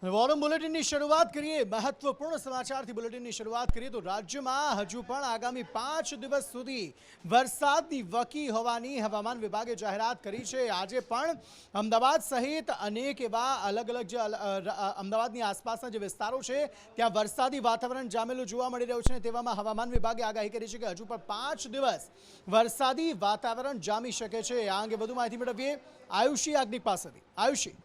વોરમ બુલેટિનની શરૂઆત કરીએ મહત્વપૂર્ણ સમાચારથી બુલેટિનની શરૂઆત કરીએ તો રાજ્યમાં હજુ પણ આગામી 5 દિવસ સુધી વરસાદની વકી હોવાની હવામાન વિભાગે જાહેરાત કરી છે। આજે પણ અમદાવાદ સહિત અનેક એવા અલગ અલગ જે અમદાવાદની આસપાસના જે વિસ્તારો છે ત્યાં વરસાદી વાતાવરણ જામેલું જોવા મળી રહ્યું છે। તેવામાં હવામાન વિભાગે આગાહી કરી છે કે હજુ પણ 5 દિવસ વરસાદી વાતાવરણ જામી શકે છે। આ અંગે વધુ માહિતી મેળવીએ આયુષી યાજ્ઞિક પાસેથી। આયુષી,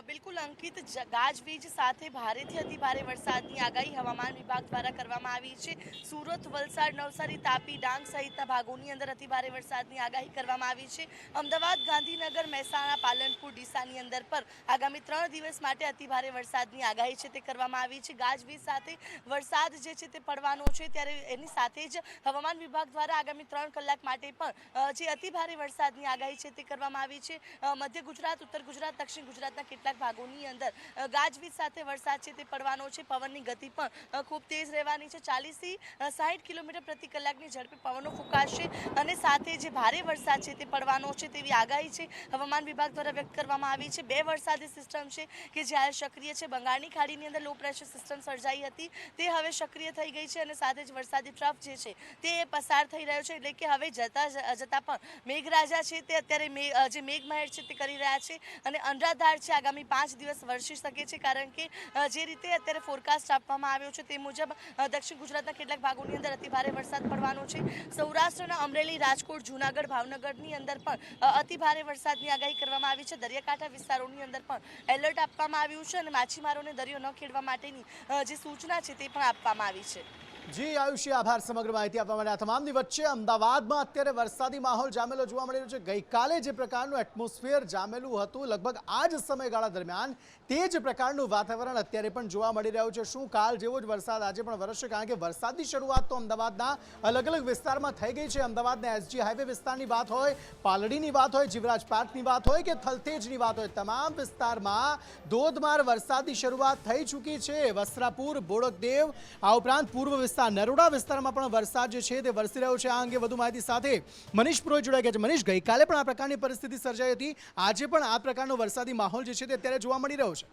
બિલકુલ અંકિત, ગાજવીજ સાથે ભારેથી અતિભારે વરસાદની આગાહી હવામાન વિભાગ દ્વારા કરવામાં આવી છે। સુરત, વલસાડ, નવસારી, તાપી, ડાંગ સહિતના ભાગોની અંદર અતિભારે વરસાદની આગાહી કરવામાં આવી છે। અમદાવાદ, ગાંધીનગર, મહેસાણા, પાલનપુર, ડીસાની અંદર પર આગામી 3 દિવસ માટે અતિભારે વરસાદની આગાહી છે તે કરવામાં આવી છે। ગાજવીજ સાથે વરસાદ જે છે તે પડવાનો છે, ત્યારે એની સાથે જ હવામાન વિભાગ દ્વારા આગામી 3 કલાક માટે પણ જે અતિભારે વરસાદની આગાહી છે તે કરવામાં આવી છે। મધ્ય ગુજરાત, ઉત્તર ગુજરાત, દક્ષિણ ગુજરાતના કેટલાક ભાગોની અંદર ગાજવીજ સાથે વરસાદ છે તે પડવાનો છે। પવનની ગતિ પણ ખૂબ તેજ રહેવાની છે। 40 થી 60 કિલોમીટર પ્રતિ કલાકની ઝડપે પવનો ફૂંકાશે અને સાથે જે ભારે વરસાદ છે તે પડવાનો છે તેવી આગાહી છે હવામાન વિભાગ દ્વારા વ્યક્ત કરવામાં આવી છે। 2 વરસાદી સિસ્ટમ છે કે જે હાલ સક્રિય છે। બંગાળની ખાડીની અંદર લો પ્રેશર સિસ્ટમ સર્જાઈ હતી, તે હવે સક્રિય થઈ ગઈ છે અને સાથે જ વરસાદી ટ્રફ જે છે તે પસાર થઈ રહ્યો છે, એટલે કે હવે જતા પણ મેઘરાજા છે તે અત્યારે જે મેઘમહેર છે તે કરી રહ્યા છે અને અનરાધાર છે આગામી 5 દિવસ વરસી શકે છે, કારણ કે જે રીતે અત્યારે ફોરકાસ્ટ આપવામાં આવ્યો છે તે મુજબ દક્ષિણ ગુજરાતના કેટલાક ભાગોની અંદર અતિભારે વરસાદ પડવાનો છે। સૌરાષ્ટ્રના અમરેલી, રાજકોટ, જૂનાગઢ, ભાવનગરની અંદર પણ અતિભારે વરસાદની આગાહી કરવામાં આવી છે। દરિયાકાંઠા વિસ્તારોની અંદર પણ એલર્ટ આપવામાં આવ્યું છે અને માછીમારોને દરિયો ન ખેડવા માટેની જે સૂચના છે તે પણ આપવામાં આવી છે। જી આયુષી, આભાર સમગ્ર માહિતી આપવા માટે। આ તમામની વચ્ચે અમદાવાદમાં અત્યારે વરસાદી માહોલ જામેલો જોવા મળી રહ્યો છે। ગઈકાલે જે પ્રકારનું એટમોસ્ફિયર જામેલું હતું, લગભગ આ જ સમયગાળા દરમિયાન તે જ પ્રકારનું વાતાવરણ અત્યારે પણ જોવા મળી રહ્યું છે। શું કાલ જેવો જ વરસાદ આજે પણ વરસશે? કારણ કે વરસાદની શરૂઆત તો અમદાવાદના અલગ અલગ વિસ્તારમાં થઈ ગઈ છે। અમદાવાદના એસજી હાઈવે વિસ્તારની વાત હોય, પાલડીની વાત હોય, જીવરાજ પાર્કની વાત હોય કે થલતેજની વાત હોય, તમામ વિસ્તારમાં ધોધમાર વરસાદની શરૂઆત થઈ ચૂકી છે। વસ્ત્રાપુર, બોડકદેવ, આ ઉપરાંત પૂર્વ વિસ્તાર નરોડા વિસ્તારમાં પણ વરસાદ જે છે તે વરસી રહ્યો છે। આ અંગે વધુ માહિતી સાથે મનીષ પુરોહિત જોડાઈ ગયા છે। મનીષ, ગઈકાલે પણ આ પ્રકારની પરિસ્થિતિ સર્જાઈ હતી, આજે પણ આ પ્રકારનો વરસાદી માહોલ જે છે તે અત્યારે જોવા મળી રહ્યો છે।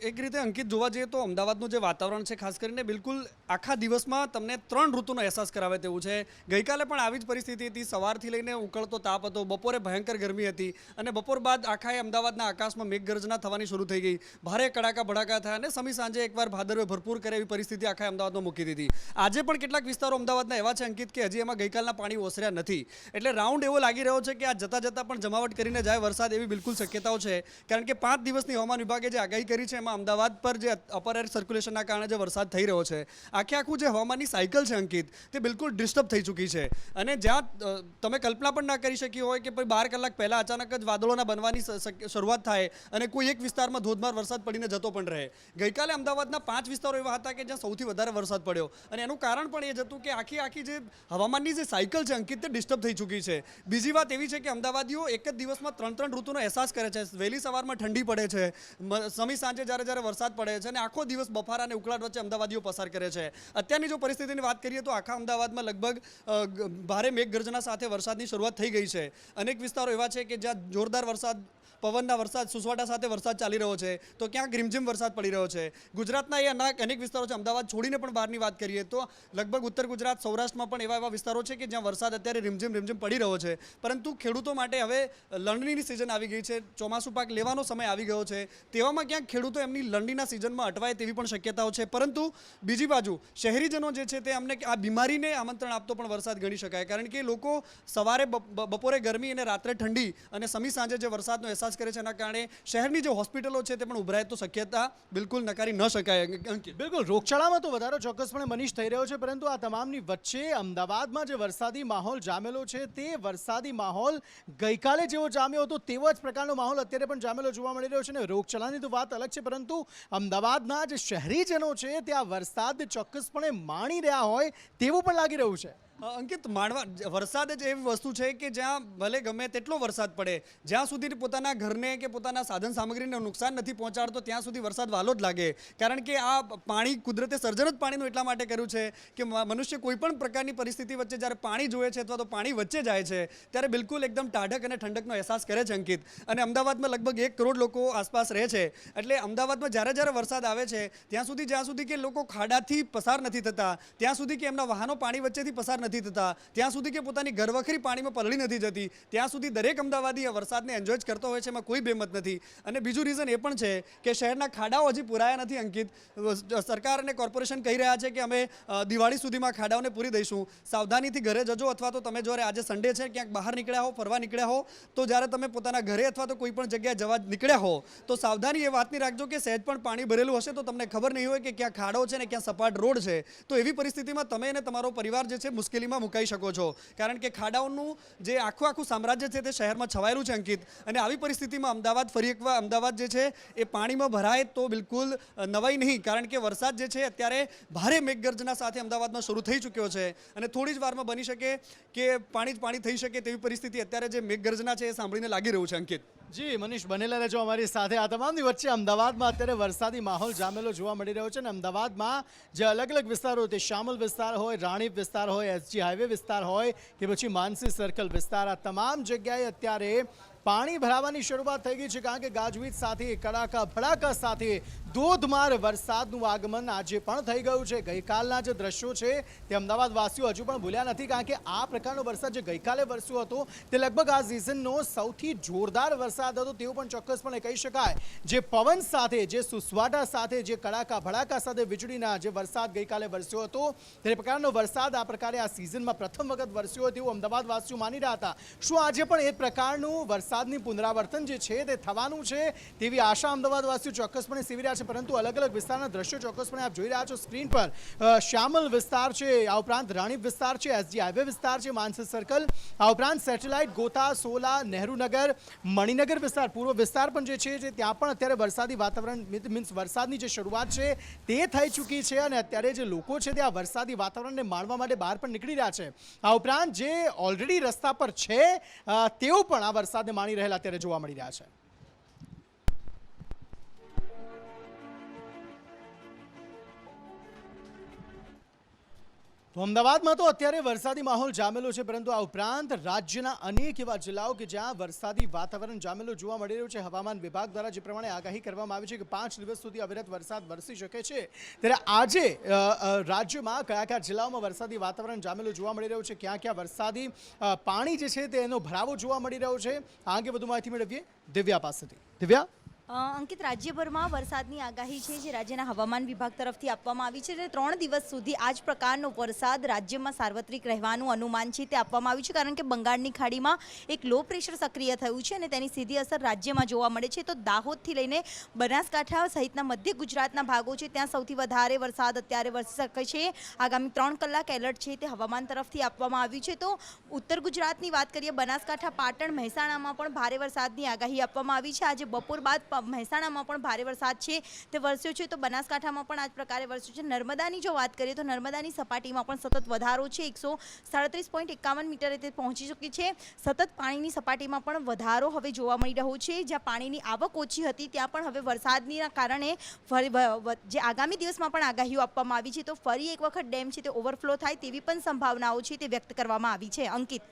એક રીતે અંકિત જોવા જઈએ તો અમદાવાદનું જે વાતાવરણ છે ખાસ કરીને બિલકુલ આખા દિવસમાં તમને 3 ઋતુનો અહેસાસ કરાવે તેવું છે। ગઈકાલે પણ આવી જ પરિસ્થિતિ હતી, સવારથી લઈને ઉકળતો તાપ હતો, બપોરે ભયંકર ગરમી હતી અને બપોર બાદ આખા અમદાવાદના આકાશમાં મેઘગર્જના થવાની શરૂ થઈ ગઈ, ભારે કડાકા ભડાકા થયા અને સમી સાંજે એકવાર ભાદરવે ભરપૂર કરે એવી પરિસ્થિતિ આખા અમદાવાદમાં મૂકી દીધી। આજે પણ કેટલાક વિસ્તારો અમદાવાદના એવા છે અંકિત કે હજી એમાં ગઈકાલના પાણી ઓસર્યા નથી, એટલે રાઉન્ડ એવો લાગી રહ્યો છે કે આ જતા જતા પણ જમાવટ કરીને જાય વરસાદ એવી બિલકુલ શક્યતાઓ છે। કારણ કે 5 દિવસની હવામાન વિભાગે જે આગાહી કરી છે એમાં અમદાવાદ પર જે અપર એર સર્ક્યુલેશનના કારણે જે વરસાદ થઈ રહ્યો છે, આખું જે હવામાનની સાયકલ છે અંકિત, તે બિલકુલ ડિસ્ટર્બ થઈ ચૂકી છે અને જ્યાં તમે કલ્પના પણ ના કરી શકી હોય કે ભાઈ 12 કલાક પહેલાં અચાનક જ વાદળોના બનવાની શરૂઆત થાય અને કોઈ એક વિસ્તારમાં ધોધમાર વરસાદ પડીને જતો પણ રહે। ગઈકાલે અમદાવાદના 5 વિસ્તારો એવા હતા કે જ્યાં સૌથી વધારે વરસાદ પડ્યો અને એનું કારણ પણ એ જ હતું કે આખી જે હવામાનની જે સાયકલ છે અંકિત, તે ડિસ્ટર્બ થઈ ચૂકી છે। બીજી વાત એવી છે કે અમદાવાદીઓ એક જ દિવસમાં 3 ઋતુનો અહેસાસ કરે છે। વહેલી સવારમાં ઠંડી પડે છે, સમી સાંજે જ્યારે વરસાદ પડે છે અને આખો દિવસ બફારા અને ઉકળાટ વચ્ચે અમદાવાદીઓ પસાર કરે છે। અત્યારની જો પરિસ્થિતિની વાત કરીએ તો આખા અમદાવાદમાં લગભગ ભારે મેઘગર્જના સાથે વરસાદની શરૂઆત થઈ ગઈ છે। અનેક વિસ્તારો એવા છે કે જ્યાં જોરદાર વરસાદ, પવનના વરસાદ, સુસવાટા સાથે વરસાદ ચાલી રહ્યો છે, તો ક્યાંક રીમઝીમ વરસાદ પડી રહ્યો છે। ગુજરાતના એ અનેક વિસ્તારો છે, અમદાવાદ છોડીને પણ બહારની વાત કરીએ તો લગભગ ઉત્તર ગુજરાત, સૌરાષ્ટ્રમાં પણ એવા વિસ્તારો છે કે જ્યાં વરસાદ અત્યારે રીમઝીમ પડી રહ્યો છે, પરંતુ ખેડૂતો માટે હવે લણણીની સિઝન આવી ગઈ છે, ચોમાસું પાક લેવાનો સમય આવી ગયો છે, તેવામાં ક્યાંક ખેડૂતો એમની લણણીના સિઝનમાં અટવાય તેવી પણ શક્યતાઓ છે। પરંતુ બીજી બાજુ શહેરીજનો જે છે તે અમને આ બીમારીને આમંત્રણ આપતો પણ વરસાદ ગણી શકાય, કારણ કે લોકો સવારે બપોરે ગરમી અને રાત્રે ઠંડી અને સમી સાંજે જે વરસાદનો અહેસાસ કરે છે એના કારણે શહેરની જે હોસ્પિટલો છે તે પણ ઉભરાય તો શક્યતા બિલકુલ નકારી ન શકાય। બિલકુલ, રોગચાળામાં તો વધારો ચોક્કસપણે મનીષ થઈ રહ્યો છે, પરંતુ આ તમામની વચ્ચે અમદાવાદમાં જે વરસાદી માહોલ જામેલો છે તે વરસાદી માહોલ ગઈકાલે જેવો જામ્યો હતો તેવો જ પ્રકારનો માહોલ અત્યારે પણ જામેલો જોવા મળી રહ્યો છે અને રોગચાળાની તો વાત અલગ છે, પરંતુ અમદાવાદના જે શહેરીજનો છે ત્યાં વરસાદ ચોક્કસપણે માણી રહ્યા હોય તેવું પણ લાગી રહ્યું છે। અંકિત, માણવા વરસાદ જ એવી વસ્તુ છે કે જ્યાં ભલે ગમે તેટલો વરસાદ પડે, જ્યાં સુધી પોતાના ઘરને કે પોતાના સાધન સામગ્રીને નુકસાન નથી પહોંચાડતો ત્યાં સુધી વરસાદ વહાલો જ લાગે. કારણ કે આ પાણી કુદરતે સર્જન જ પાણીનું એટલા માટે કર્યું છે કે મનુષ્ય કોઈ પણ પ્રકારની પરિસ્થિતિ વચ્ચે જ્યારે પાણી જોઈએ છે અથવા તો પાણી વચ્ચે જાય છે ત્યારે બિલકુલ એકદમ ટાઢક અને ઠંડકનો અહેસાસ કરે છે અંકિત. અને અમદાવાદમાં લગભગ 1 કરોડ લોકો આસપાસ રહે છે, એટલે અમદાવાદમાં જ્યારે જ્યારે વરસાદ આવે છે જ્યાં સુધી કે લોકો ખાડાથી પસાર નથી થતા, ત્યાં સુધી કે એમના વાહનો પાણી વચ્ચેથી પસાર નથી થતા, ત્યાં સુધી કે પોતાની ઘરવખરી પાણીમાં પલળી નથી જતી, ત્યાં સુધી દરેક અમદાવાદી આ વરસાદને એન્જોય જ કરતો હોય છે, એમાં કોઈ બેમત નથી. અને બીજું રીઝન એ પણ છે કે શહેરના ખાડાઓ હજી પૂરાયા નથી અંકિત. સરકાર અને કોર્પોરેશન કહી રહ્યા છે કે અમે દિવાળી સુધીમાં ખાડાઓને પૂરી દઈશું. સાવધાનીથી ઘરે જજો, અથવા તો તમે જો આજે સન્ડે છે ક્યાંક બહાર નીકળ્યા હો, ફરવા નીકળ્યા હો, તો જ્યારે તમે પોતાના ઘરે અથવા તો કોઈ પણ જગ્યાએ જવા નીકળ્યા હો તો સાવધાની એ વાતની રાખજો કે સહેજ પણ પાણી ભરેલું હશે તો તમને ખબર નહીં હોય કે ક્યાં ખાડો છે ને ક્યાં સપાટ રોડ છે. તો એવી પરિસ્થિતિમાં તમે અને તમારો પરિવાર જે છે મુશ્કેલીમાં મુકાઈ શકો છો, કારણ કે ખાડાઓનું જે આખું સામ્રાજ્ય છે તે શહેરમાં છવાયેલું છે અંકિત. અને આવી પરિસ્થિતિમાં અમદાવાદ ફરી એકવાર અમદાવાદ જે છે એ પાણીમાં ભરાય તો બિલકુલ નવાઈ નહીં, કારણ કે વરસાદ જે છે અત્યારે ભારે મેઘગર્જના સાથે અમદાવાદમાં શરૂ થઈ ચૂક્યો છે અને થોડી જ વારમાં બની શકે કે પાણી થઈ શકે તેવી પરિસ્થિતિ અત્યારે જે મેઘગર્જના છે એ સાંભળીને લાગી રહ્યું છે અંકિત. જી મનીષ, બનેલા રહેજો અમારી સાથે. આ તમામની વચ્ચે અમદાવાદમાં અત્યારે વરસાદી માહોલ જામેલો જોવા મળી રહ્યો છે અને અમદાવાદમાં જે અલગ અલગ વિસ્તારો, તે શામલ વિસ્તાર હોય, રાણીપ વિસ્તાર હોય, SG હાઈવે વિસ્તાર હોય કે પછી માનસી સર્કલ વિસ્તાર, આ તમામ જગ્યાએ અત્યારે પાણી ભરાવાની શરૂઆત થઈ ગઈ છે, કારણ કે ગાજવીજ સાથે, કડાકા ભડાકા સાથે ધોધમાર વરસાદનું આગમન આજે પણ થઈ ગયું છે. ગઈકાલના જે દ્રશ્યો છે તે અમદાવાદવાસીઓ હજુ પણ ભૂલ્યા નથી, કારણ કે આ પ્રકારનો વરસાદ જે ગઈકાલે વરસ્યો હતો તે લગભગ આ સિઝનનો સૌથી જોરદાર વરસાદ હતો તેવું પણ ચોક્કસપણે કહી શકાય. જે પવન સાથે, જે સુસવાટા સાથે, જે કડાકા ભડાકા સાથે વીજળીના જે વરસાદ ગઈકાલે વરસ્યો હતો તે પ્રકારનો વરસાદ આ પ્રકારે આ સિઝનમાં પ્રથમ વખત વરસ્યો તેવું અમદાવાદવાસીઓ માની રહ્યા હતા. શું આજે પણ એ પ્રકારનું વરસાદની પુનરાવર્તન જે છે તે થવાનું છે તેવી આશા અમદાવાદવાસીઓ ચોક્કસપણે સેવી રહ્યા છે, પરંતુ અલગ અલગ વિસ્તારના દ્રશ્યો ચોક્કસપણે આપ જોઈ રહ્યા છો સ્ક્રીન પર. શ્યામલ વિસ્તાર છે, આ ઉપરાંત રાણીપ વિસ્તાર છે, SG હાઈવે વિસ્તાર છે, માનસી સર્કલ, આ ઉપરાંત સેટેલાઇટ, ગોતા, સોલા, નહેરુનગર, મણિનગર વિસ્તાર, પૂર્વ વિસ્તાર પણ જે છે ત્યાં પણ અત્યારે વરસાદી વાતાવરણ મીન્સ વરસાદની જે શરૂઆત છે તે થઈ ચૂકી છે અને અત્યારે જે લોકો છે તે આ વરસાદી વાતાવરણને માણવા માટે બહાર પણ નીકળી રહ્યા છે. આ ઉપરાંત જે ઓલરેડી રસ્તા પર છે તેઓ પણ આ વરસાદને માણી રહેલા અત્યારે જોવા મળી રહ્યા છે. તો અમદાવાદમાં તો અત્યારે વરસાદી માહોલ જામેલો છે, પરંતુ આ ઉપરાંત રાજ્યના અનેક એવા જિલ્લાઓ કે જ્યાં વરસાદી વાતાવરણ જામેલું જોવા મળી રહ્યું છે. હવામાન વિભાગ દ્વારા જે પ્રમાણે આગાહી કરવામાં આવી છે કે 5 દિવસ સુધી અવિરત વરસાદ વરસી શકે છે, ત્યારે આજે રાજ્યમાં કયા કયા જિલ્લાઓમાં વરસાદી વાતાવરણ જામેલું જોવા મળી રહ્યું છે, ક્યાં ક્યાં વરસાદી પાણી જે છે તેનો ભરાવો જોવા મળી રહ્યો છે, આ અંગે વધુ માહિતી મેળવીએ દિવ્યા પાસેથી. દિવ્યા, અંકિત, રાજ્યભરમાં વરસાદની આગાહી છે જે રાજ્યના હવામાન વિભાગ તરફથી આપવામાં આવી છે. 3 દિવસ સુધી આ જ પ્રકારનો વરસાદ રાજ્યમાં સાર્વત્રિક રહેવાનું અનુમાન છે તે આપવામાં આવ્યું છે, કારણ કે બંગાળની ખાડીમાં એક લો પ્રેશર સક્રિય થયું છે અને તેની સીધી અસર રાજ્યમાં જોવા મળે છે. તો દાહોદથી લઈને બનાસકાંઠા સહિતના મધ્ય ગુજરાતના ભાગો છે ત્યાં સૌથી વધારે વરસાદ અત્યારે વરસી શકે છે. આગામી 3 કલાક એલર્ટ છે તે હવામાન તરફથી આપવામાં આવ્યું છે. તો ઉત્તર ગુજરાતની વાત કરીએ, બનાસકાંઠા, પાટણ, મહેસાણામાં પણ ભારે વરસાદની આગાહી આપવામાં આવી છે. આજે બપોર બાદ મહેસાણામાં પણ ભારે વરસાદ છે તે વરસ્યો છે, તો બનાસકાંઠામાં પણ આ જ પ્રકારે વરસ્યો છે. નર્મદાની જો વાત કરીએ તો નર્મદાની સપાટીમાં પણ સતત વધારો છે, 137.51 મીટરે તે પહોંચી ચૂકી છે. સતત પાણીની સપાટીમાં પણ વધારો હવે જોવા મળી રહ્યો છે. જ્યાં પાણીની આવક ઓછી હતી ત્યાં પણ હવે વરસાદના કારણે જે આગામી દિવસમાં પણ આગાહીઓ આપવામાં આવી છે, તો ફરી એક વખત ડેમ છે તે ઓવરફ્લો થાય તેવી પણ સંભાવનાઓ છે તે વ્યક્ત કરવામાં આવી છે. અંકિત.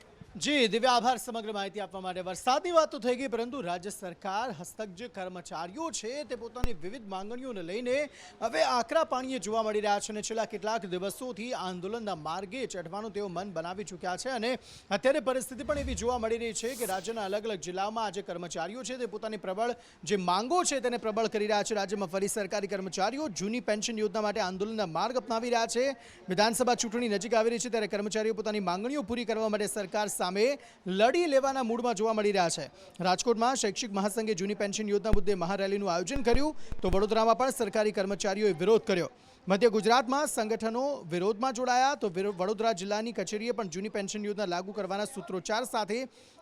જી દિવ્યા, આભાર સમગ્ર માહિતી આપવા માટે. વરસાદની વાત તો થઈ ગઈ, પરંતુ રાજ્ય સરકાર હસ્તક જે કર્મચારીઓ છે તે પોતાની વિવિધ માંગણીઓને લઈને હવે આકરા પાણીએ જોવા મળી રહ્યા છે અને છેલ્લા કેટલાક દિવસોથી આંદોલનના માર્ગે ચઢવાનું તેઓ મન બનાવી ચૂક્યા છે. અને અત્યારે પરિસ્થિતિ પણ એવી જોવા મળી રહી છે કે રાજ્યના અલગ અલગ જિલ્લાઓમાં આજે કર્મચારીઓ છે તે પોતાની પ્રબળ જે માંગો છે તેને પ્રબળ કરી રહ્યા છે. રાજ્યમાં ફરી સરકારી કર્મચારીઓ જૂની પેન્શન યોજના માટે આંદોલનના માર્ગ અપનાવી રહ્યા છે. વિધાનસભા ચૂંટણી નજીક આવી રહી છે ત્યારે કર્મચારીઓ પોતાની માંગણીઓ પૂરી કરવા માટે સરકાર સામે લડી લેવાના મૂડમાં જોવા મળી રહ્યા છે. રાજકોટમાં શૈક્ષિક મહાસંઘે જૂની પેન્શન યોજના મુદ્દે મહારેલીનું આયોજન કર્યું, તો વડોદરામાં પણ સરકારી કર્મચારીઓએ વિરોધ કર્યો. મધ્ય ગુજરાતમાં સંગઠનો વિરોધમાં જોડાયા, તો વડોદરા જિલ્લાની કચેરીએ પણ જૂની પેન્શન યોજના લાગુ કરવાના સૂત્રોચ્ચાર સાથે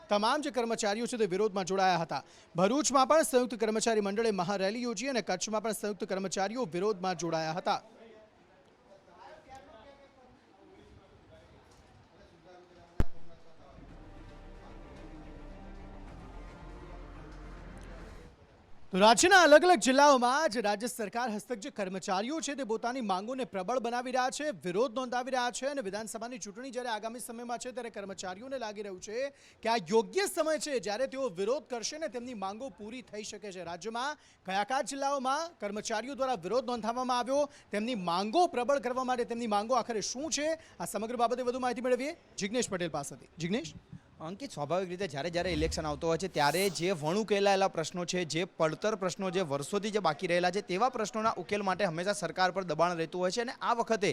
તમામ જે કર્મચારીઓ છે તે વિરોધમાં જોડાયા હતા. ભરૂચમાં પણ સંયુક્ત કર્મચારી મંડળે મહારેલી યોજી અને કચ્છમાં પણ સંયુક્ત કર્મચારીઓ વિરોધમાં જોડાયા હતા. તો રાજ્યના અલગ અલગ જિલ્લાઓમાં જે રાજ્ય સરકાર હસ્તક જે કર્મચારીઓ છે તે પોતાની માંગોને પ્રબળ બનાવી રહ્યા છે, વિરોધ નોંધાવી રહ્યા છે અને વિધાનસભાની ચૂંટણી જ્યારે આગામી સમયમાં છે ત્યારે કર્મચારીઓને લાગી રહ્યું છે કે આ યોગ્ય સમય છે જ્યારે તેઓ વિરોધ કરશે ને તેમની માંગો પૂરી થઈ શકે છે. રાજ્યમાં કયા કયા જિલ્લાઓમાં કર્મચારીઓ દ્વારા વિરોધ નોંધાવવામાં આવ્યો, તેમની માંગો પ્રબળ કરવા માટે તેમની માંગો આખરે શું છે, આ સમગ્ર બાબતે વધુ માહિતી મેળવીએ જિગ્નેશ પટેલ પાસેથી. જિગ્નેશ, અંકિત, સ્વાભાવિક રીતે જ્યારે ઇલેક્શન આવતો હોય છે ત્યારે જે વણુકેલાયેલા પ્રશ્નો છે, જે પડતર પ્રશ્નો જે વર્ષોથી જે બાકી રહેલા છે તેવા પ્રશ્નોના ઉકેલ માટે હંમેશા સરકાર પર દબાણ રહેતું હોય છે અને આ વખતે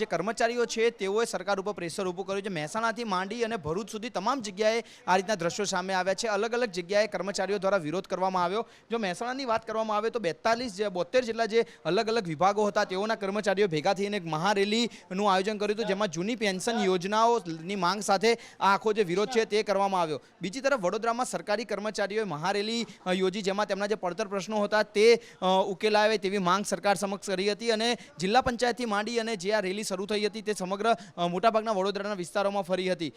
જે કર્મચારીઓ છે તેઓએ સરકાર ઉપર પ્રેશર ઊભું કર્યું છે. મહેસાણાથી માંડી અને ભરૂચ સુધી તમામ જગ્યાએ આ રીતના દ્રશ્યો સામે આવ્યા છે. અલગ અલગ જગ્યાએ કર્મચારીઓ દ્વારા વિરોધ કરવામાં આવ્યો. જો મહેસાણાની વાત કરવામાં આવે તો 72 જેટલા જે અલગ અલગ વિભાગો હતા તેઓના કર્મચારીઓ ભેગા થઈને એક મહારેલીનું આયોજન કર્યું હતું, જેમાં જૂની પેન્શન યોજનાઓની માંગ સાથે આ આખો જે વિરોધ છે તે કરવામાં આવ્યો. બીજી તરફ વડોદરામાં સરકારી કર્મચારીઓએ મહારેલી યોજી, જેમાં તેમના જે પડતર પ્રશ્નો હતા તે ઉકેલાવે તેવી માંગ સરકાર સમક્ષ કરી હતી અને જિલ્લા પંચાયતથી માંડી અને જે આ રેલી શરૂ થઈ હતી તે સમગ્ર મોટાભાગના વડોદરાના વિસ્તારોમાં ફરી હતી.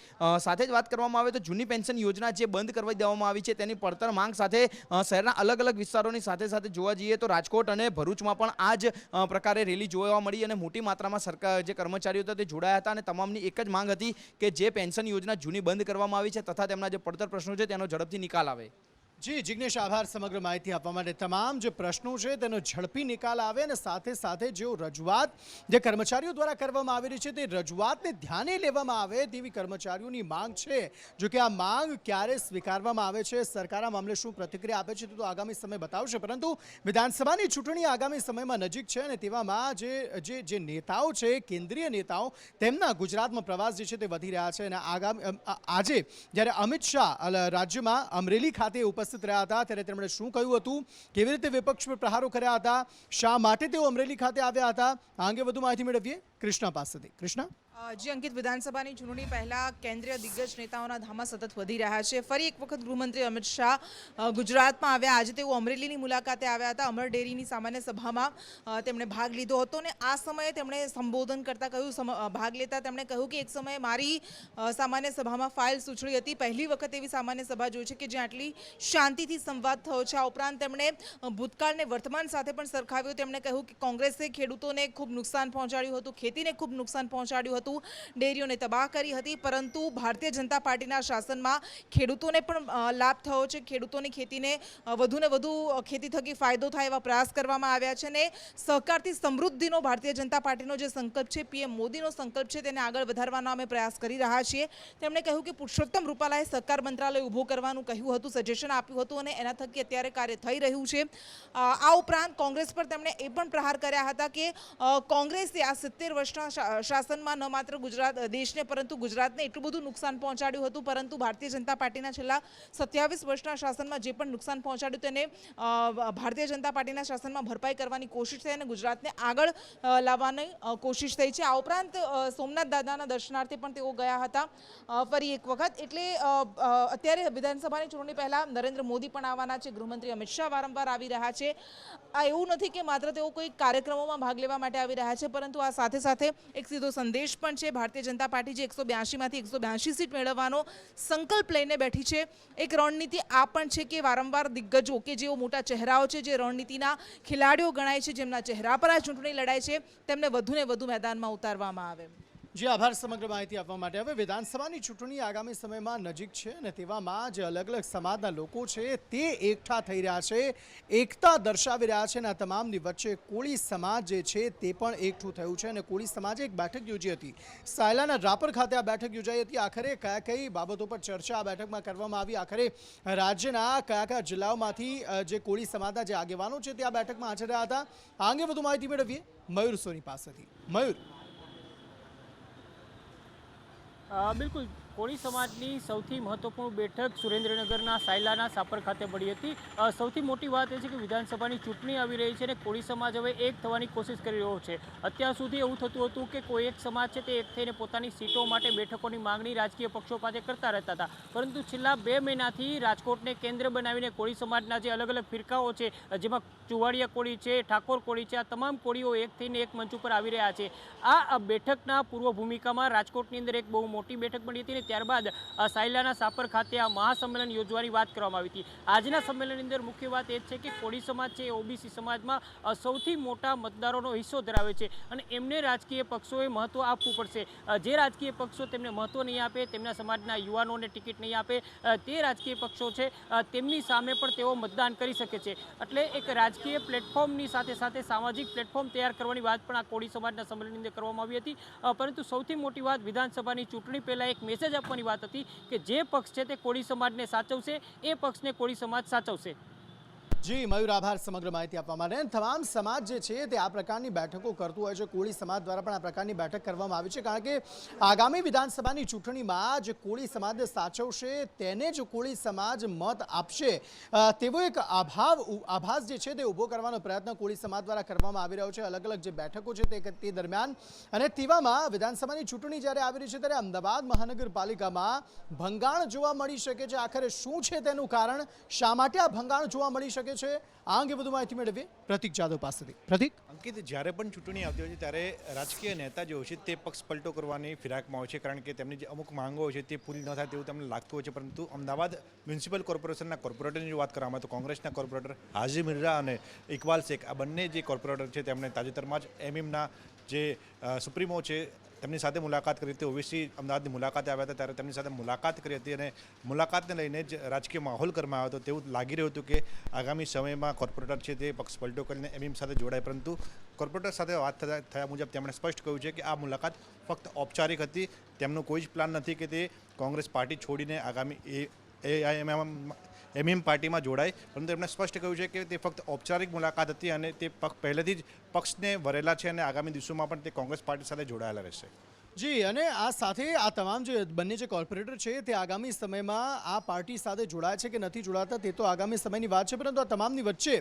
સાથે જ વાત કરવામાં આવે તો જૂની પેન્શન યોજના જે બંધ કરવા દેવામાં આવી છે તેની પડતર માંગ સાથે શહેરના અલગ અલગ વિસ્તારોની સાથે સાથે જોવા જઈએ તો રાજકોટ અને ભરૂચમાં પણ આ જ પ્રકારે રેલી જોવા મળી અને મોટી માત્રામાં સરકાર જે કર્મચારીઓ હતા તે જોડાયા હતા અને તમામની એક જ માંગ હતી કે જે પેન્શન યોજના જૂની બંધ કરવામાં આવી છે તથા તેમના જે પડતર પ્રશ્નો છે તેનો ઝડપથી નિકાલ આવે. જી જિગ્નેશ, આભાર સમગ્ર માહિતી આપવા માટે. તમામ જે પ્રશ્નો છે તેનો ઝડપી નિકાલ આવે અને સાથે સાથે જેઓ રજૂઆત જે કર્મચારીઓ દ્વારા કરવામાં આવી રહી છે તે રજૂઆતને ધ્યાને લેવામાં આવે તેવી કર્મચારીઓની માંગ છે. જો કે આ માંગ ક્યારે સ્વીકારવામાં આવે છે, સરકાર આ મામલે શું પ્રતિક્રિયા આપે છે તે તો આગામી સમય બતાવશે, પરંતુ વિધાનસભાની ચૂંટણી આગામી સમયમાં નજીક છે અને તેવામાં જે નેતાઓ છે, કેન્દ્રીય નેતાઓ, તેમના ગુજરાતમાં પ્રવાસ જે છે તે વધી રહ્યા છે અને આજે જ્યારે અમિત શાહ રાજ્યમાં અમરેલી ખાતે ઉપસ્થિત રહ્યા હતા ત્યારે તેમણે શું કહ્યું હતું, કેવી રીતે વિપક્ષ પર પ્રહારો કર્યા હતા, શા માટે તેઓ અમરેલી ખાતે આવ્યા હતા, આ અંગે વધુ માહિતી મેળવીએ કૃષ્ણા પાસેથી. કૃષ્ણા. જી અંકિત, વિધાનસભાની ચૂંટણી પહેલા કેન્દ્રીય દિગ્ગજ નેતાઓના ધામા સતત વધી રહ્યા છે. ફરી એક વખત ગૃહમંત્રી અમિત શાહ ગુજરાતમાં આવ્યા. આજે તેઓ અમરેલીની મુલાકાતે આવ્યા હતા. અમર ડેરીની સામાન્ય સભામાં તેમણે ભાગ લીધો હતો અને આ સમયે તેમણે સંબોધન કરતા કહ્યું, ભાગ લેતા તેમણે કહ્યું કે એક સમયે મારી સામાન્ય સભામાં ફાઇલ સૂચડી હતી. પહેલી વખત એવી સામાન્ય સભા જોઈ છે કે જ્યાં આટલી શાંતિથી સંવાદ થયો છે. આ ઉપરાંત તેમણે ભૂતકાળને વર્તમાન સાથે પણ સરખાવ્યું. તેમણે કહ્યું કે કોંગ્રેસે ખેડૂતોને ખૂબ નુકસાન પહોંચાડ્યું હતું, ખેતીને ખૂબ નુકસાન પહોંચાડ્યું હતું, ડેરીઓને તબાહ કરી હતી, પરંતુ ભારતીય જનતા પાર્ટીના શાસનમાં ખેડૂતોને પણ લાભ થયો છે. ખેડૂતોની ખેતીને વધુને વધુ ખેતી થકી ફાયદો થાય એવા પ્રયાસ કરવામાં આવ્યા છે અને સહકારથી સમૃદ્ધિનો ભારતીય જનતા પાર્ટીનો જે સંકલ્પ છે, પીએમ મોદીનો સંકલ્પ છે, તેને આગળ વધારવાનો અમે પ્રયાસ કરી રહ્યા છીએ. તેમણે કહ્યું કે પુરુષોત્તમ રૂપાલાએ સહકાર મંત્રાલય ઊભું કરવાનું કહ્યું હતું, સજેશન આપ્યું હતું અને એના થકી અત્યારે કાર્ય થઈ રહ્યું છે. આ ઉપરાંત કોંગ્રેસ પર તેમણે એ પણ પ્રહાર કર્યા હતા કે કોંગ્રેસે આ 70 વર્ષના શાસનમાં ન માત્ર દેશને પરંતુ ગુજરાતને એટલું બધું નુકસાન પહોંચાડ્યું હતું, પરંતુ ભારતીય જનતા પાર્ટીના છેલ્લા 27 વર્ષના શાસનમાં જે પણ નુકસાન પહોંચાડ્યું તેને ભારતીય જનતા પાર્ટીના શાસનમાં ભરપાઈ કરવાની કોશિશ થઈ અને ગુજરાતને આગળ લાવવાની કોશિશ થઈ છે. આ ઉપરાંત સોમનાથ દાદાના દર્શનાર્થે પણ તેઓ ગયા હતા ફરી એક વખત. એટલે અત્યારે વિધાનસભાની ચૂંટણી પહેલા નરેન્દ્ર મોદી પણ આવવાના છે, ગૃહમંત્રી અમિત શાહ વારંવાર આવી રહ્યા છે. આ એવું નથી કે માત્ર તેઓ કોઈ કાર્યક્રમોમાં ભાગ લેવા માટે આવી રહ્યા છે, પરંતુ આ સાથે સાથે એક સીધો સંદેશ પણ છે. ભારતીય જનતા પાર્ટી જે 182માંથી 182 સીટ મેળવવાનો સંકલ્પ લઈને બેઠી છે. એક રણનીતિ આ પણ છે કે વારંવાર દિગ્ગજો કે જેઓ મોટા ચહેરાઓ છે, જે રણનીતિના ખેલાડીઓ ગણાય છે, જેમના ચહેરા પર આ ચૂંટણી લડાય છે, તેમને વધુને વધુ મેદાનમાં ઉતારવામાં આવે. જી આભાર સમગ્ર માહિતી આપવા માટે. હવે વિધાનસભાની ચૂંટણી આગામી સમયમાં નજીક છે અને તેવામાં જે અલગ અલગ સમાજના લોકો છે તે એકઠા થઈ રહ્યા છે, એકતા દર્શાવી રહ્યા છે અને આ તમામની વચ્ચે કોળી સમાજ જે છે તે પણ એકઠું થયું છે અને કોળી સમાજે એક બેઠક યોજી હતી. સાયલાના રાપર ખાતે આ બેઠક યોજાઈ હતી. આખરે કયા કઈ બાબતો પર ચર્ચા આ બેઠકમાં કરવામાં આવી, આખરે રાજ્યના કયા કયા જિલ્લાઓમાંથી જે કોળી સમાજના જે આગેવાનો છે તે આ બેઠકમાં હાજર રહ્યા હતા, આ અંગે વધુ માહિતી મેળવીએ મયુર સોની પાસેથી. મયુર. બિલકુલ, કોળી સમાજની સૌથી મહત્વપૂર્ણ બેઠક સુરેન્દ્રનગરના સાયલાના સાપર ખાતે મળી હતી. સૌથી મોટી વાત એ છે કે વિધાનસભાની ચૂંટણી આવી રહી છે અને કોળી સમાજ હવે એક થવાની કોશિશ કરી રહ્યો છે. અત્યાર સુધી એવું થતું હતું કે કોઈ એક સમાજ છે તે એક થઈને પોતાની સીટો માટે બેઠકોની માંગણી રાજકીય પક્ષો પાસે કરતા રહેતા હતા, પરંતુ છેલ્લા 2 મહિનાથી રાજકોટને કેન્દ્ર બનાવીને કોળી સમાજના જે અલગ અલગ ફિરકાઓ છે, જેમાં ચુવાડિયા કોળી છે, ઠાકોર કોળી છે, આ તમામ કોળીઓ એક થઈને એક મંચ ઉપર આવી રહ્યા છે. આ બેઠકના પૂર્વ ભૂમિકામાં રાજકોટની અંદર એક બહુ મોટી બેઠક મળી હતી અને ત્યારબાદ સાયલાના સાપર ખાતે આ મહાસંમેલન યોજવાની વાત કરવામાં આવી હતી. આજના સંમેલનની અંદર મુખ્ય વાત એ જ છે કે કોળી સમાજ છે એ ઓબીસી સમાજમાં સૌથી મોટા મતદારોનો હિસ્સો ધરાવે છે અને એમને રાજકીય પક્ષોએ મહત્ત્વ આપવું પડશે. જે રાજકીય પક્ષો તેમને મહત્ત્વ નહીં આપે, તેમના સમાજના યુવાનોને ટિકિટ નહીં આપે, તે રાજકીય પક્ષો છે તેમની સામે પણ તેઓ મતદાન કરી શકે છે. એટલે એક રાજકીય પ્લેટફોર્મની સાથે સાથે સામાજિક પ્લેટફોર્મ તૈયાર કરવાની વાત પણ આ કોળી સમાજના સંમેલનની અંદર કરવામાં આવી હતી. પરંતુ સૌથી મોટી વાત વિધાનસભાની ચૂંટણી પહેલાં એક મેસેજ આપવાની વાત હતી કે જે પક્ષ છે તે કોળી સમાજને સાચવશે, એ પક્ષને કોળી સમાજ સાચવશે. જી મયુર, આભાર સમગ્ર માહિતી આપવા માટે. તમામ સમાજ જે છે તે આ પ્રકારની બેઠકો કરતું હોય છે. કોળી સમાજ દ્વારા પણ આ પ્રકારની બેઠક કરવામાં આવી છે, કારણ કે આગામી વિધાનસભાની ચૂંટણીમાં જે કોળી સમાજને સાચવશે તેને જ કોળી સમાજ મત આપશે તેવો એક આભાસ જે છે તે ઊભો કરવાનો પ્રયત્ન કોળી સમાજ દ્વારા કરવામાં આવી રહ્યો છે. અલગ અલગ જે બેઠકો છે તે દરમિયાન અને તેવામાં વિધાનસભાની ચૂંટણી જ્યારે આવી રહી છે ત્યારે અમદાવાદ મહાનગરપાલિકામાં ભંગાણ જોવા મળી શકે છે. આખરે શું છે તેનું કારણ, શા માટે આ ભંગાણ જોવા મળી શકે છે, આ અંગે વધુ માહિતી મેળવીએ પ્રતિક જાદવ પાસેથી. પ્રતિક, અંકિત, જ્યારે પણ ચૂંટણી આવતી હોય છે ત્યારે રાજકીય નેતા જે હોય છે તે પક્ષ પલટો કરવાની ફિરાકમાં હોય છે, કારણ કે તેમની જે અમુક માંગો હોય છે તે પૂરી ન થાય તેવું તેમને લાગતું હોય છે. પરંતુ અમદાવાદ મ્યુનિસિપલ કોર્પોરેશનના કોર્પોરેટરની જો વાત કરવામાં આવે તો કોંગ્રેસના કોર્પોરેટર હાજી મિર્ઝા અને ઇકબાલ શેખ, આ બંને જે કોર્પોરેટર છે તેમણે તાજેતરમાં જ એમએમના જે સુપ્રીમો છે તેમની સાથે મુલાકાત કરી હતી. ઓવેસી અમદાવાદની મુલાકાતે આવ્યા હતા ત્યારે તેમની સાથે મુલાકાત કરી હતી અને મુલાકાતને લઈને જ રાજકીય માહોલ કરવામાં આવ્યો હતો. તેવું લાગી રહ્યું હતું કે આગામી સમયમાં કોર્પોરેટર છે તે પક્ષ પલટો કરીને એમએમ સાથે જોડાય. પરંતુ કોર્પોરેટર સાથે વાત થયા મુજબ તેમણે સ્પષ્ટ કહ્યું છે કે આ મુલાકાત ફક્ત ઔપચારિક હતી. તેમનો કોઈ જ પ્લાન નથી કે તે કોંગ્રેસ પાર્ટી છોડીને આગામી એમએમ પાર્ટીમાં જોડાય. પરંતુ એમણે સ્પષ્ટ કહ્યું છે કે તે ફક્ત ઔપચારિક મુલાકાત હતી અને તે પહેલેથી જ પક્ષને વરેલા છે અને આગામી દિવસોમાં પણ તે કોંગ્રેસ પાર્ટી સાથે જોડાયેલા રહેશે. જી, અને આ સાથે આ તમામ જે બંને જે કોર્પોરેટર છે તે આગામી સમયમાં આ પાર્ટી સાથે જોડાય છે કે નથી જોડાતા તે તો આગામી સમયની વાત છે. પરંતુ આ તમામની વચ્ચે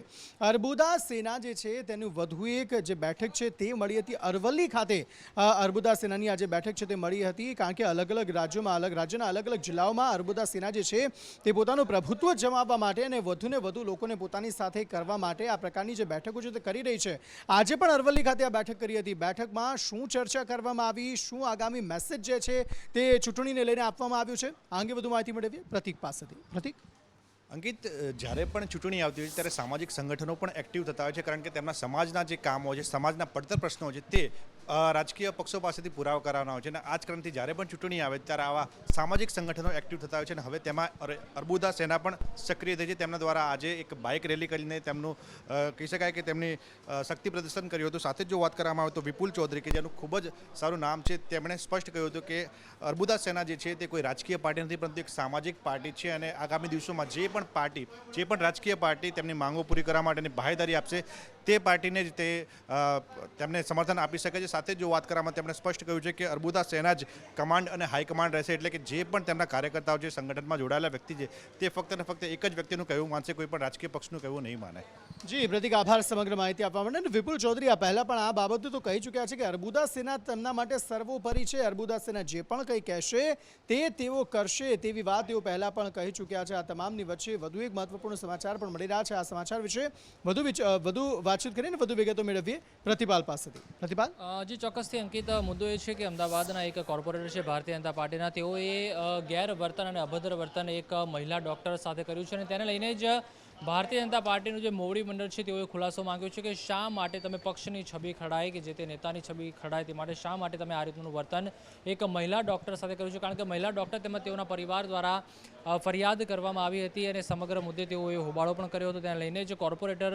અર્બુદા સેના જે છે તેનું વધુ એક જે બેઠક છે તે મળી હતી અરવલ્લી ખાતે. અર્બુદા સેનાની આ જે બેઠક છે તે મળી હતી, કારણ કે અલગ અલગ રાજ્યોમાં રાજ્યના અલગ અલગ જિલ્લાઓમાં અર્બુદા સેના જે છે તે પોતાનું પ્રભુત્વ જમાવવા માટે અને વધુને વધુ લોકોને પોતાની સાથે કરવા માટે આ પ્રકારની જે બેઠકો છે તે કરી રહી છે. આજે પણ અરવલ્લી ખાતે આ બેઠક કરી હતી. બેઠકમાં શું ચર્ચા કરવામાં આવી, શું આગામી મેસેજ જે છે તે ચૂંટણીને લઈને આપવામાં આવ્યું છે, આ અંગે વધુ માહિતી મેળવીએ પ્રતિક પાસેથી. પ્રતિક, અંકિત, જ્યારે પણ ચૂંટણી આવતી હોય છે ત્યારે સામાજિક સંગઠનો પણ એક્ટિવ થતા હોય છે, કારણ કે તેમના સમાજના જે કામો છે, સમાજના પડતર પ્રશ્નો છે તે રાજકીય પક્ષો પાસેથી પુરાવા કરાવવાના હોય છે. અને આ જ કારણથી જ્યારે પણ ચૂંટણી આવે ત્યારે આવા સામાજિક સંગઠનો એક્ટિવ થતા હોય છે. અને હવે તેમાં અર્બુદા સેના પણ સક્રિય થઈ છે. તેમના દ્વારા આજે એક બાઇક રેલી કરીને તેમનું કહી શકાય કે તેમની શક્તિ પ્રદર્શન કર્યું હતું. સાથે જ જો વાત કરવામાં આવે તો વિપુલ ચૌધરી, કે જેનું ખૂબ જ સારું નામ છે, તેમણે સ્પષ્ટ કહ્યું હતું કે અર્બુદા સેના જે છે તે કોઈ રાજકીય પાર્ટી નથી, પરંતુ એક સામાજિક પાર્ટી છે. અને આગામી દિવસોમાં જે પણ રાજકીય પાર્ટી તેમની માંગો પૂરી કરવા માટેની બાહેધરી આપશે તે પાર્ટીને જ તેમને સમર્થન આપી શકે છે. સાથે જો વાત કરવામાં તેમણે સ્પષ્ટ કહ્યું છે કે અર્બુદા સેના જ કમાન્ડ અને હાઈકમાન્ડ રહેશે. એટલે કે જે પણ તેમના કાર્યકર્તાઓ જે સંગઠનમાં જોડાયેલા વ્યક્તિ છે તે ફક્ત ને ફક્ત એક જ વ્યક્તિનું કહેવું માનશે, કોઈ પણ રાજકીય પક્ષનું કહેવું નહીં માને. જી પ્રતિક, આભાર સમગ્ર માહિતી આપવા માટે. વિપુલ ચૌધરી આ પહેલા પણ આ બાબતે તો કહી ચૂક્યા છે કે અર્બુદા સેના તેમના માટે સર્વોપરી છે. અર્બુદા સેના જે પણ કંઈ કહેશે તે તેઓ કરશે તેવી વાત તેઓ પહેલા પણ કહી ચૂક્યા છે. આ તમામની વચ્ચે વધુ એક મહત્વપૂર્ણ સમાચાર પણ મળી રહ્યા છે. આ સમાચાર વિશે વધુ વાતચીત કરીને વધુ વિગતો મેળવીએ પ્રતિપાલ પાસેથી. પ્રતિપાલ, જી ચોક્કસથી અંકિત, મુદ્દો એ છે કે અમદાવાદના એક કોર્પોરેટર છે ભારતીય જનતા પાર્ટીના, તેઓએ ગેરવર્તન અને અભદ્ર વર્તન એક મહિલા ડૉક્ટર સાથે કર્યું છે. અને તેને લઈને જ ભારતીય જનતા પાર્ટીનું જે મોવડી મંડળ છે તેઓએ ખુલાસો માંગ્યો છે કે શા માટે તમે પક્ષની છબી ખડાય કે જે તે નેતાની છબી ખડાય તે માટે શા માટે તમે આ રીતનું વર્તન એક મહિલા ડૉક્ટર સાથે કર્યું છે. કારણ કે મહિલા ડૉક્ટર તેમજ તેઓના પરિવાર દ્વારા ફરિયાદ કરવામાં આવી હતી અને સમગ્ર મુદ્દે તેઓએ હોબાળો પણ કર્યો હતો. તેને લઈને જ કોર્પોરેટર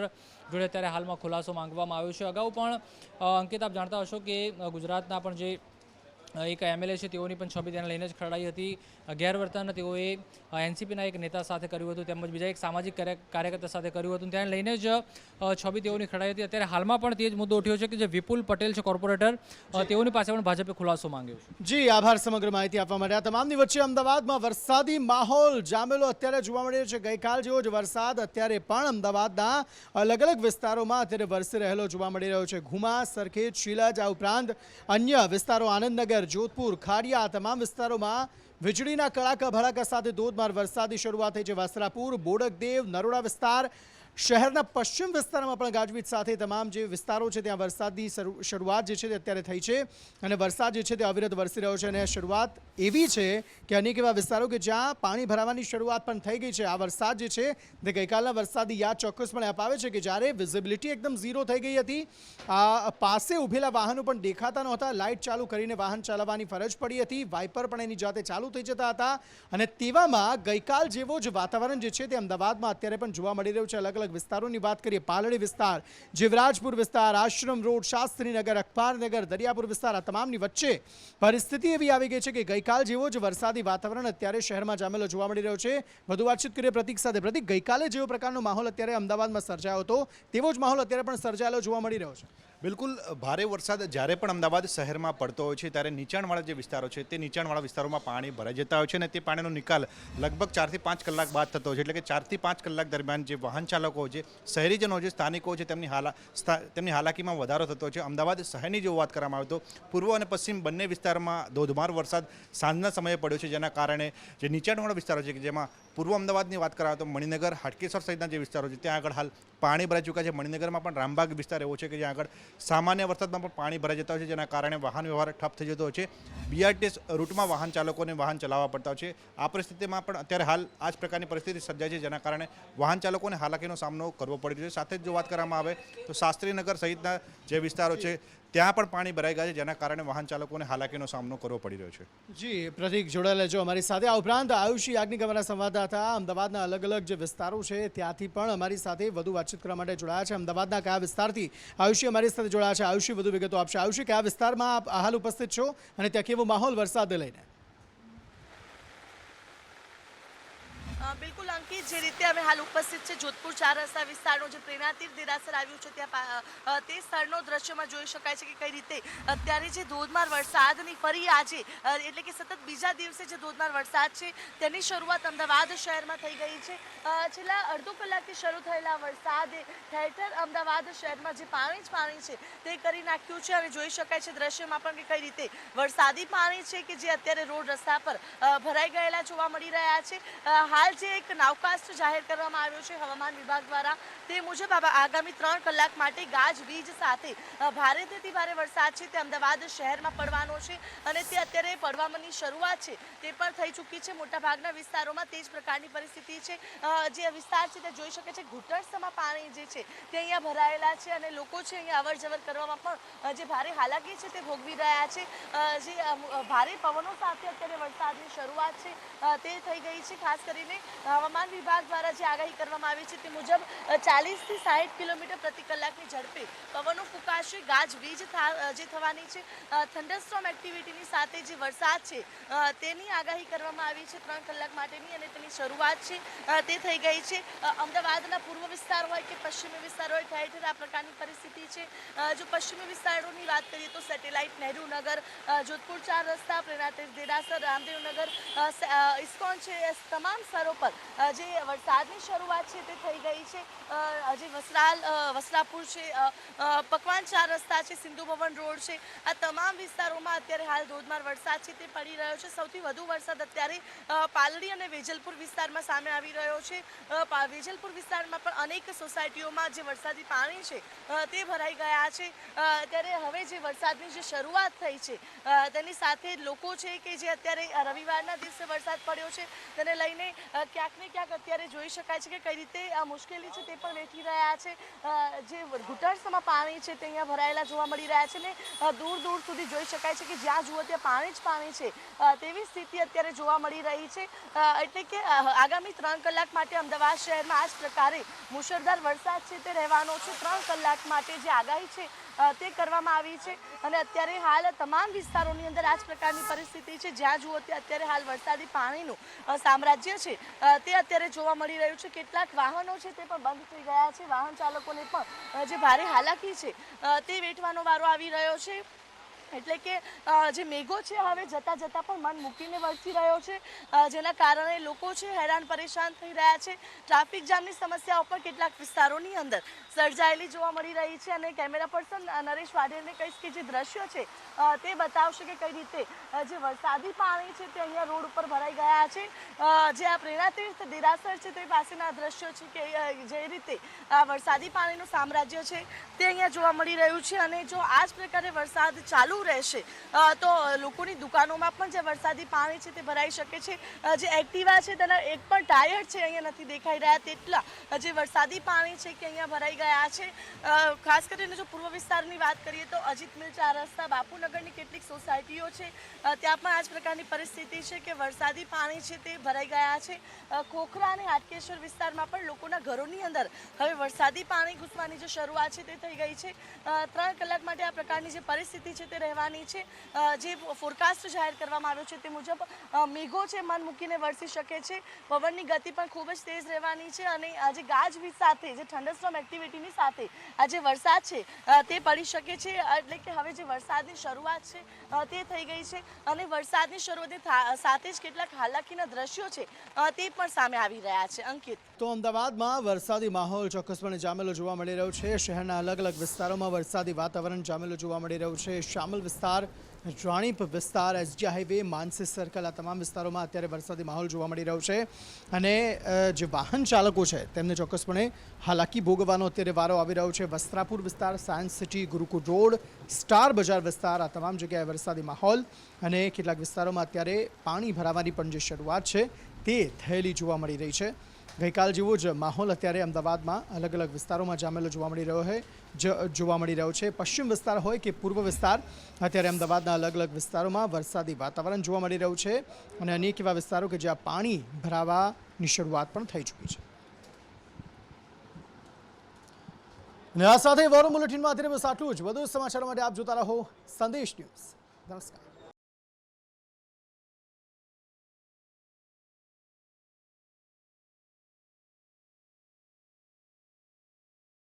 જોડે અત્યારે હાલમાં ખુલાસો માંગવામાં આવ્યો છે. અગાઉ પણ અંકિત, આપ જાણતા હશો કે ગુજરાતના પણ જે એક એમએલએ છે તેઓની પણ છબી તેને લઈને જ ખરડાઈ હતી. ગેરવર્તન તેઓએ એનસીપીના એક નેતા સાથે કર્યું હતું, તેમજ બીજા એક સામાજિક કાર્યકર્તા સાથે કર્યું હતું. તેને લઈને જ છબી તેઓની ખરડાઈ હતી. અત્યારે હાલમાં પણ તે જ મુદ્દો ઉઠ્યો છે કે જે વિપુલ પટેલ છે કોર્પોરેટર, તેઓની પાસે પણ ભાજપે ખુલાસો માંગ્યો છે. જી આભાર સમગ્ર માહિતી આપવા માટે. આ તમામની વચ્ચે અમદાવાદમાં વરસાદી માહોલ જામેલો અત્યારે જોવા મળી રહ્યો છે. ગઈકાલ જેવો જ વરસાદ અત્યારે પણ અમદાવાદના અલગ અલગ વિસ્તારોમાં અત્યારે વરસી રહેલો જોવા મળી રહ્યો છે. ઘુમા, સરખેજ, શીલજ, આ ઉપરાંત અન્ય વિસ્તારો આનંદનગર, જોધપુર, ખાડિયા, તમામ વિસ્તારોમાં વીજળીના કડાકા ભડાકા સાથે ધોધમાર વરસાદની શરૂઆત થઈ છે. વસ્ત્રાપુર, બોડકદેવ, નરોડા વિસ્તાર, શહેરના પશ્ચિમ વિસ્તારમાં પણ ગાજવીજ સાથે તમામ જે વિસ્તારો છે ત્યાં વરસાદની શરૂઆત જે છે તે અત્યારે થઈ છે અને વરસાદ જે છે તે અવિરત વરસી રહ્યો છે અને શરૂઆત એવી છે કે અનેક એવા વિસ્તારો કે જ્યાં પાણી ભરાવાની શરૂઆત પણ થઈ ગઈ છે. આ વરસાદ જે છે તે ગઈકાલના વરસાદની યાદ ચોક્કસપણે અપાવે છે કે જ્યારે વિઝિબિલિટી એકદમ ઝીરો થઈ ગઈ હતી, આ પાસે ઊભેલા વાહનો પણ દેખાતા નહોતા, લાઇટ ચાલુ કરીને વાહન ચલાવવાની ફરજ પડી હતી, વાઇપર પણ એની જાતે ચાલુ થઈ જતા હતા અને તેવામાં ગઈકાલ જેવો જ વાતાવરણ જે છે તે અમદાવાદમાં અત્યારે પણ જોવા મળી રહ્યું છે. અલગ અલગ વિસ્તારોની વાત કરીએ, પાલડી વિસ્તાર, જીવરાજપુર વિસ્તાર, આશ્રમ રોડ, શાસ્ત્રીનગર, અખબારનગર, દરિયાપુર વિસ્તાર, આ તમામની વચ્ચે પરિસ્થિતિ એવી આવી ગઈ છે કે ગઈકાલ જેવો જ વરસાદી વાતાવરણ અત્યારે શહેરમાં જામેલો જોવા મળી રહ્યો છે. વધુ વાતચીત કરીએ પ્રતિક સાથે. પ્રતિક, ગઈકાલે જેવો પ્રકારનો માહોલ અત્યારે અમદાવાદમાં સર્જાયો હતો તેવો જ માહોલ અત્યારે પણ સર્જાયેલો જોવા મળી રહ્યો છે. બિલકુલ, ભારે વરસાદ જ્યારે પણ અમદાવાદ શહેરમાં પડતો હોય છે ત્યારે નીચાણવાળા જે વિસ્તારો છે તે નીચાણવાળા વિસ્તારોમાં પાણી ભરાઈ જતા હોય છે અને તે પાણીનો નિકાલ લગભગ 4 થી 5 કલાક બાદ થતો હોય છે. એટલે કે 4 થી 5 કલાક દરમિયાન જે વાહન ચાલકો છે, શહેરીજનો છે, સ્થાનિકો છે, તેમની હાલાકીમાં વધારો થતો હોય છે. અમદાવાદ શહેરની જો વાત કરવામાં આવે તો પૂર્વ અને પશ્ચિમ બંને વિસ્તારમાં ધોધમાર વરસાદ સાંજના સમયે પડ્યો છે, જેના કારણે જે નીચાણવાળા વિસ્તારો છે કે જેમાં પૂર્વ અમદાવાદની વાત કરવામાં આવે તો મણિનગર, હાટકેશ્વર સહિતના જે વિસ્તારો છે ત્યાં આગળ હાલ પાણી ભરાઈ ચૂક્યા છે. મણિનગરમાં પણ રામબાગ વિસ્તાર એવો છે કે જ્યાં આગળ સામાન્ય વરસાદમાં પણ પાણી ભરાઈ જતા હોય છે, જેના કારણે વાહન વ્યવહાર ઠપ થઈ જતો હોય છે. બીઆરટીએસ રૂટમાં વાહન ચાલકોને વાહન ચલાવવા પડતા હોય છે. આ પરિસ્થિતિમાં પણ અત્યારે હાલ આ જ પ્રકારની પરિસ્થિતિ સર્જાય છે, જેના કારણે વાહન ચાલકોને હાલાકીનો સામનો કરવો પડી રહ્યો છે. સાથે જ જો વાત કરવામાં આવે તો શાસ્ત્રીનગર સહિતના જે વિસ્તારો છે ત્યાં પણ પાણી ભરાઈ ગયા છે, જેના કારણે વાહન ચાલકોને હાલાકીનો સામનો કરવો પડી રહ્યો છે. જી પ્રતિક, જોડાયેલા છો અમારી સાથે. આ ઉપરાંત આયુષી યાજ્ઞિક અમારા સંવાદદાતા અમદાવાદના અલગ અલગ જે વિસ્તારો છે ત્યાંથી પણ અમારી સાથે વધુ વાતચીત કરવા માટે જોડાયા છે. અમદાવાદના કયા વિસ્તારથી આયુષી અમારી સાથે જોડાયા છે? આયુષી, વધુ વિગતો આપશે. આયુષી, કયા વિસ્તારમાં આપ હાલ ઉપસ્થિત છો અને ત્યાં કેવો માહોલ વરસાદને લઈને? બિલકુલ અંકિત, જે રીતે અમે હાલ ઉપસ્થિત છે જોધપુર 4 રસ્તા વિસ્તારનો જે પ્રેરણાતીર્થ દેરાસર આવ્યું છે ત્યાં તે સ્થળનો દ્રશ્યમાં જોઈ શકાય છે કે કઈ રીતે અત્યારે જે ધોધમાર વરસાદની ફરી આજે એટલે કે સતત બીજા દિવસે જે ધોધમાર વરસાદ છે તેની શરૂઆત અમદાવાદ શહેરમાં થઈ ગઈ છે. છેલ્લા અડધો કલાકથી શરૂ થયેલા વરસાદે ઠેર ઠેર અમદાવાદ શહેરમાં જે પાણી જ પાણી છે તે કરી નાખ્યું છે. હવે જોઈ શકાય છે દ્રશ્યમાં પણ કે કઈ રીતે વરસાદી પાણી છે કે જે અત્યારે રોડ રસ્તા પર ભરાઈ ગયેલા જોવા મળી રહ્યા છે. હાલ જે એક નાવકાસ્ટ જાહેર કરવામાં આવ્યો છે હવામાન વિભાગ દ્વારા, તે મુજબ આગામી 3 કલાક માટે ગાજવીજ સાથે ભારેથી ભારે વરસાદ છે તે અમદાવાદ શહેરમાં પડવાનો છે અને તે અત્યારે પડવાની શરૂઆત છે તે પણ થઈ ચૂકી છે. મોટાભાગના વિસ્તારોમાં તે જ પ્રકારની પરિસ્થિતિ છે. જે વિસ્તાર છે તે જોઈ શકે છે ઘૂંટણસમાં પાણી જે છે તે અહીંયા ભરાયેલા છે અને લોકો છે અહીંયા અવર જવર કરવામાં પણ જે ભારે હાલાકી છે તે ભોગવી રહ્યા છે. જે ભારે પવનો સાથે અત્યારે વરસાદની શરૂઆત છે તે થઈ ગઈ છે. ખાસ કરીને હવામાન વિભાગ દ્વારા જે આગાહી કરવામાં આવી છે તે મુજબ 40 થી 60 કિલોમીટર પ્રતિ કલાકની ઝડપે પવનો ફૂંકાશે. ગાજવીજ જે થવાની છે, થંડરસ્ટોર્મ એક્ટિવિટીની સાથે જે વરસાદ છે તેની આગાહી કરવામાં આવી છે 3 કલાક માટેની અને તેની શરૂઆત છે તે થઈ ગઈ છે. અમદાવાદના પૂર્વ વિસ્તાર હોય કે પશ્ચિમી વિસ્તાર હોય ઠેર ઠેર આ પ્રકારની પરિસ્થિતિ છે. જો પશ્ચિમી વિસ્તારોની વાત કરીએ તો સેટેલાઇટ, નહેરુ નગર, જોધપુર 4 રસ્તા, પ્રેરણાતીર્થ દેરાસર, રામદેવનગર, ઇસ્કોન છે, તમામ સ્થળો પર જે વરસાદની શરૂઆત છે તે થઈ ગઈ છે. જે વસ્ત્રાપુર છે, પકવાન 4 રસ્તા છે, સિંધુ ભવન રોડ છે, આ તમામ વિસ્તારોમાં અત્યારે હાલ ધોધમાર વરસાદ છે તે પડી રહ્યો છે. સૌથી વધુ વરસાદ અત્યારે પાલડી અને વેજલપુર વિસ્તારમાં સામે આવી રહ્યો છે. વેજલપુર વિસ્તારમાં પણ અનેક સોસાયટીઓમાં જે વરસાદી પાણી છે તે ભરાઈ ગયા છે. ત્યારે હવે જે વરસાદની જે શરૂઆત થઈ છે તેની સાથે લોકો છે કે જે અત્યારે રવિવારના દિવસે વરસાદ પડ્યો છે તેને લઈને ક્યાંક ને ક્યાંક અત્યારે જોઈ શકાય છે કે કઈ રીતે આ મુશ્કેલી છે તે પણ વેઠી રહ્યા છે. જે ઘૂંટણસમાં પાણી છે તે અહીંયા ભરાયેલા જોવા મળી રહ્યા છે ને દૂર દૂર સુધી જોઈ શકાય છે કે જ્યાં જુઓ ત્યાં પાણી જ પાણી છે તેવી સ્થિતિ અત્યારે જોવા મળી રહી છે. એટલે કે આગામી 3 કલાક માટે અમદાવાદ શહેરમાં આ જ પ્રકારે મુશળધાર વરસાદ છે તે રહેવાનો છે. 3 કલાક માટે જે આગાહી છે તે કરવામાં આવી છે અને અત્યારે હાલ તમામ વિસ્તારોની અંદર આ જ પ્રકારની પરિસ્થિતિ છે. જ્યાં જુઓ ત્યાં અત્યારે હાલ વરસાદી પાણીનું સામ્રાજ્ય છે તે અત્યારે જોવા મળી રહ્યું છે. કેટલાક વાહનો છે તે પણ બંધ થઈ ગયા છે. વાહન ચાલકોને પણ જે ભારે હાલાકી છે તે વેઠવાનો વારો આવી રહ્યો છે. એટલે કે જે મેઘો છે હવે જતાં જતાં પણ મન મૂકીને વરસી રહ્યો છે, જેના કારણે લોકો છે હેરાન પરેશાન થઈ રહ્યા છે. ટ્રાફિક જામની સમસ્યાઓ પણ કેટલાક વિસ્તારોની અંદર સર્જાયેલી જોવા મળી રહી છે અને કેમેરા પર્સન નરેશ વાઢેરને કહીશ કે જે દ્રશ્યો છે તે બતાવશે કે કઈ રીતે જે વરસાદી પાણી છે તે અહીંયા રોડ ઉપર ભરાઈ ગયા છે. જે આ પ્રેરણાતીર્થ દેરાસર છે તે પાસેના દ્રશ્યો છે કે જે રીતે આ વરસાદી પાણીનું સામ્રાજ્ય છે તે અહીંયા જોવા મળી રહ્યું છે અને જો આ જ પ્રકારે વરસાદ ચાલુ રહેશે તો લોકોની દુકાનોમાં પણ જે વરસાદી પાણી છે તે ભરાઈ શકે છે. જે એક્ટિવા છે તેના એક પણ ટાયર છે અહીંયા નથી દેખાઈ રહ્યા તેટલા જે વરસાદી પાણી છે કે અહીંયા ભરાઈ ગયા છે. ખાસ કરીને જો પૂર્વ વિસ્તારની વાત કરીએ તો અજીત મિલ 4 રસ્તા બાપુનગરની કેટલીક સોસાયટીઓ છે ત્યાં પણ આ જ પ્રકારની પરિસ્થિતિ છે કે વરસાદી પાણી છે તે ભરાઈ ગયા છે. ખોખરા અને હાટકેશ્વર વિસ્તારમાં પણ લોકોના ઘરોની અંદર હવે વરસાદી પાણી ઘૂસવાની જે શરૂઆત છે તે થઈ ગઈ છે. 3 કલાક માટે આ પ્રકારની જે પરિસ્થિતિ છે તે રહેવાની છે. જે ફોરકાસ્ટ જાહેર કરવામાં આવ્યો છે તે મુજબ મેઘો છે મન મૂકીને વરસી શકે છે. પવનની ગતિ પણ ખૂબ જ તેજ રહેવાની છે અને આજે ગાજવીજ સાથે જે થંડરસ્ટોર્મ એક્ટિવિટીની સાથે આ જે વરસાદ છે તે પડી શકે છે. એટલે કે હવે જે વરસાદની શરૂઆત છે તે થઈ ગઈ છે અને વરસાદની શરૂઆતની સાથે જ કેટલાક હાલાકીના દ્રશ્યો છે તે પણ સામે આવી રહ્યા છે. અંકિત, તો અમદાવાદમાં વરસાદી માહોલ ચોક્કસપણે જામેલો જોવા મળી રહ્યો છે. શહેરના અલગ અલગ વિસ્તારોમાં વરસાદી વાતાવરણ જામેલું જોવા મળી રહ્યું છે. શામલ વિસ્તાર, રાણીપ વિસ્તાર, એસજી હાઈવે, માનસી સર્કલ આ તમામ વિસ્તારોમાં અત્યારે વરસાદી માહોલ જોવા મળી રહ્યો છે અને જે વાહન ચાલકો છે તેમને ચોક્કસપણે હાલાકી ભોગવવાનો અત્યારે વારો આવી રહ્યો છે. વસ્ત્રાપુર વિસ્તાર, સાયન્સ સિટી, ગુરુકુળ રોડ, સ્ટાર બજાર વિસ્તાર આ તમામ જગ્યાએ વરસાદી માહોલ અને કેટલાક વિસ્તારોમાં અત્યારે પાણી ભરાવાની પણ જે શરૂઆત છે તે થયેલી જોવા મળી રહી છે. ગઈકાલ જેવો જ માહોલ અત્યારે અમદાવાદમાં અલગ અલગ વિસ્તારોમાં જામેલો જોવા મળી રહ્યો છે. પશ્ચિમ વિસ્તાર હોય કે પૂર્વ વિસ્તાર, અત્યારે અમદાવાદના અલગ અલગ વિસ્તારોમાં વરસાદી વાતાવરણ જોવા મળી રહ્યું છે અને અનેક એવા વિસ્તારો કે જ્યાં પાણી ભરાવાની શરૂઆત પણ થઈ ચૂકી છે. અને આ સાથે વોર બુલેટિનમાં અત્યારે બસ આટલું જ. વધુ સમાચારો માટે આપ જોતા રહો સંદેશ ન્યૂઝ. નમસ્કાર.